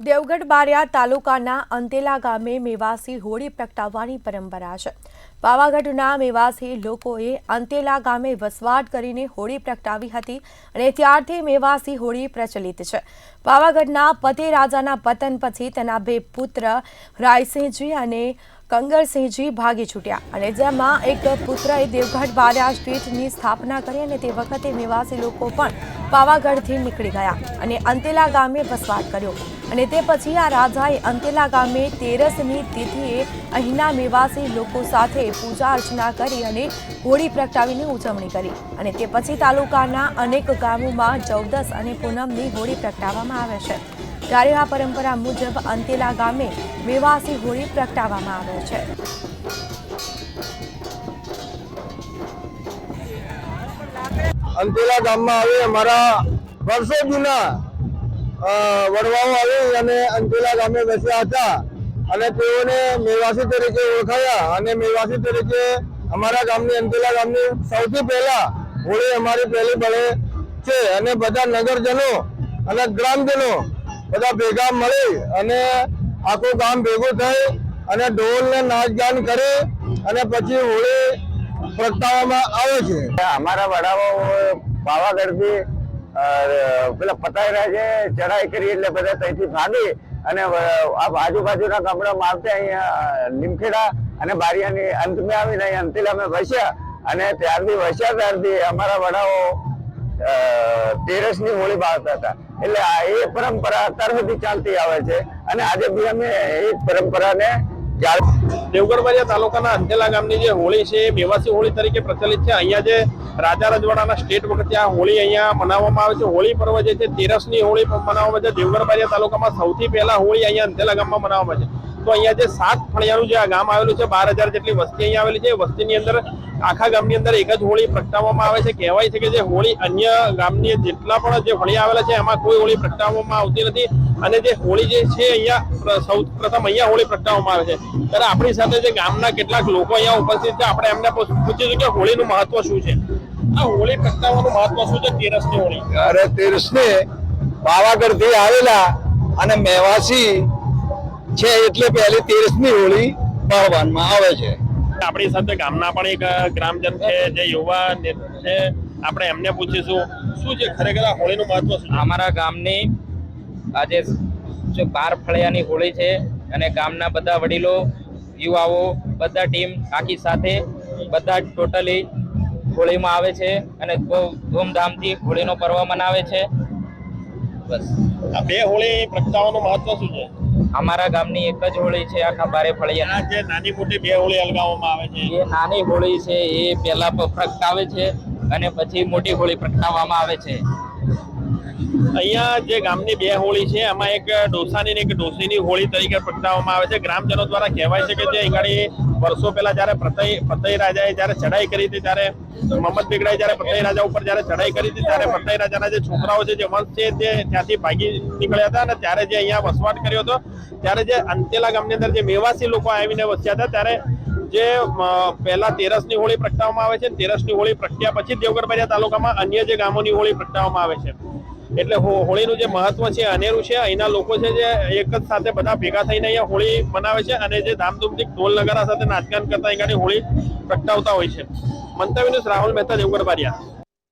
દેવગઢ બારિયા તાલુકાના અંતેલા ગામે મેવાસી હોળી પ્રગટાવવાની પરંપરા છે। પાવાગઢના મેવાસી લોકોએ અંતેલા ગામે વસવાટ કરીને હોળી પ્રગટાવી હતી અને ત્યારથી મેવાસી હોળી પ્રચલિત છે। પાવાગઢના પતે રાજાના પતન પછી તેના બે પુત્ર રાયસિંહજી અને કંગરસિંહજી ભાગી છૂટ્યા અને જેમાં એક પુત્રએ દેવગઢ બારિયા સ્ટ્રીટની સ્થાપના કરી અને તે વખતે મેવાસી લોકો પણ પાવાગઢથી નીકળી ગયા અને અંતેલા ગામે વસવાટ કર્યો અને તે પછી આ રાજાએ અંતેલા ગામે તેરસની તિથિએ અહીંના મેવાસી લોકો સાથે પૂજા અર્ચના કરી અને હોળી પ્રગટાવીને ઉજવણી કરી અને તે પછી તાલુકાના અનેક ગામોમાં ચૌદસ અને પૂનમની હોળી પ્રગટાવવામાં આવે છે। ત્યારે આ પરંપરા મુજબ અંતેલા ગામે મેવાસી હોળી પ્રગટાવવામાં આવે છે। અંતેલા ગામમાં હવે અમારા વર્ષો જૂના વડવાઓ આવી અને અંતેલા ગામે બેસ્યા હતા અને તેઓને મેવાસી તરીકે ઓળખાયા અને મેવાસી તરીકે અમારા ગામની અંતેલા ગામની સૌથી પહેલા હોળી અમારી પહેલી પડે છે અને બધા નગરજનો અને ગ્રામજનો બધા ભેગા મળી અને આખું ગામ ભેગું થઈ અને ઢોલને નાચગાન કરી અને પછી હોળી પ્રગટાવવામાં આવે છે। અમારા વડાઓ પાવાગઢથી પેલા પતાયરા છે ચઢાઈ કરી એટલે બધા ત્યાંથી ભાગી અને આજુબાજુના ગામડામાં આવતા અહીંયા લીમખેડા અને બારિયાની અંતમાં આવીને અહીંયા અંતેલામાં વસ્યા અને ત્યારથી અમારા વડાઓ તેરસની હોળી બાળતા હતા એટલે એ પરંપરા અત્યાર સુધી ચાલતી આવે છે અને આજે બી અમે એ પરંપરાને દેવગઢ બારિયા તાલુકાના અંતેલા ગામની જે હોળી છે એ મેવાસી હોળી તરીકે પ્રચલિત છે। અહીંયા જે રાજા રજવાડાના સ્ટેટ વખતે આ હોળી અહીંયા મનાવવામાં આવે છે। હોળી પર્વ જે છે તેરસની હોળી મનાવવામાં છે। દેવગઢ બારિયા તાલુકામાં સૌથી પહેલા હોળી અહીંયા અંતેલા ગામમાં મનાવવામાં છે। તો અહીંયા જે 7 ફળિયાનું જે આ ગામ આવેલું છે 12,000 જેટલી વસ્તી અહીંયા આવેલી છે। વસ્તીની અંદર આખા ગામની અંદર એક જ હોળી પ્રગટાવવામાં આવે છે। કહેવાય છે કે જે હોળી અન્ય ગામની જેટલા પણ જે ફળિયા આવેલા છે એમાં કોઈ હોળી પ્રગટાવવામાં આવતી નથી અને જે હોળી જે છે અહીંયા સૌ પ્રથમ અહીંયા હોળી પ્રગટાવવામાં આવે છે। ત્યારે આપણી સાથે જે ગામના કેટલાક લોકો અહીંયા ઉપસ્થિત છે આપણે એમને પૂછીશું કે હોળીનું મહત્વ શું છે। આ હોળી પ્રગટાવવાનું મહત્વ શું છે તેરસની હોળી? અરે તેરસને પાવાગઢથી આવેલા અને મેવાસી છે એટલે પહેલી તેરસની હોળી પાડવામાં આવે છે। આપણી સાથે ગામના પણ એક ગ્રામજન છે જે યુવા છે આપણે એમને પૂછીશું શું છે ખરેખર આ હોળીનું મહત્વ શું છે? અમારા ગામની આજે 12 ફળિયાની હોળી છે અને ગામના બધા વડીલો યુવાઓ બધા ટીમ આખી સાથે બધા ટોટલી હોળીમાં આવે છે અને બહુ ધૂમધામથી હોળીનો પર્વ મનાવે છે। બસ આ બે હોળી પ્રગટાવવાનું મહત્વ શું છે? અમારા ગામની એક જ હોળી છે આખા 12 ફળિયા। જે નાની મોટી બે હોળી અલગાવવામાં આવે છે એ નાની હોળી છે એ પહેલા પ્રગટાવે છે અને પછી મોટી હોળી પ્રગટાવવામાં આવે છે। અહીંયા જે ગામની બે હોળી છે એમાં એક ડોસાની અને એક ડોસીની હોળી તરીકે પ્રગટાવવામાં આવે છે। ગ્રામજનો દ્વારા કહેવાય છે કે જે અહીં વર્ષો પહેલા જયારે પતઈ રાજાએ જયારે ચઢાઈ કરી હતી ત્યારે મોહમ્મદ બેગડાએ જયારે પતઈ રાજા ઉપર જયારે ચઢાઈ કરી હતી ત્યારે પતઈ રાજાના જે છોકરાઓ છે જે વંશ છે તે ત્યાંથી ભાગી નીકળ્યા હતા અને ત્યારે જે અહીંયા વસવાટ કર્યો હતો ત્યારે જે અંતેલા ગામની અંદર જે મેવાસી લોકો આવીને વસ્યા હતા ત્યારે જે પહેલા તેરસની હોળી પ્રગટાવવામાં આવે છે। તેરસની હોળી પ્રગટ્યા પછી દેવગઢ બારિયા તાલુકામાં અન્ય જે ગામોની હોળી પ્રગટાવવામાં આવે છે। એટલે હોળીનું જે મહત્વ છે અનેરું છે। અહીંના લોકો છે જે એક જ સાથે બધા ભેગા થઈને અહીંયા હોળી મનાવે છે અને જે ધામધૂમથી ઢોલ નગારા સાથે નાચગાન કરતા અહીંયાની હોળી પ્રગટાવતા હોય છે। મંતવ્ય ન્યૂઝ રાહુલ મહેતા, દેવગઢ બારિયા।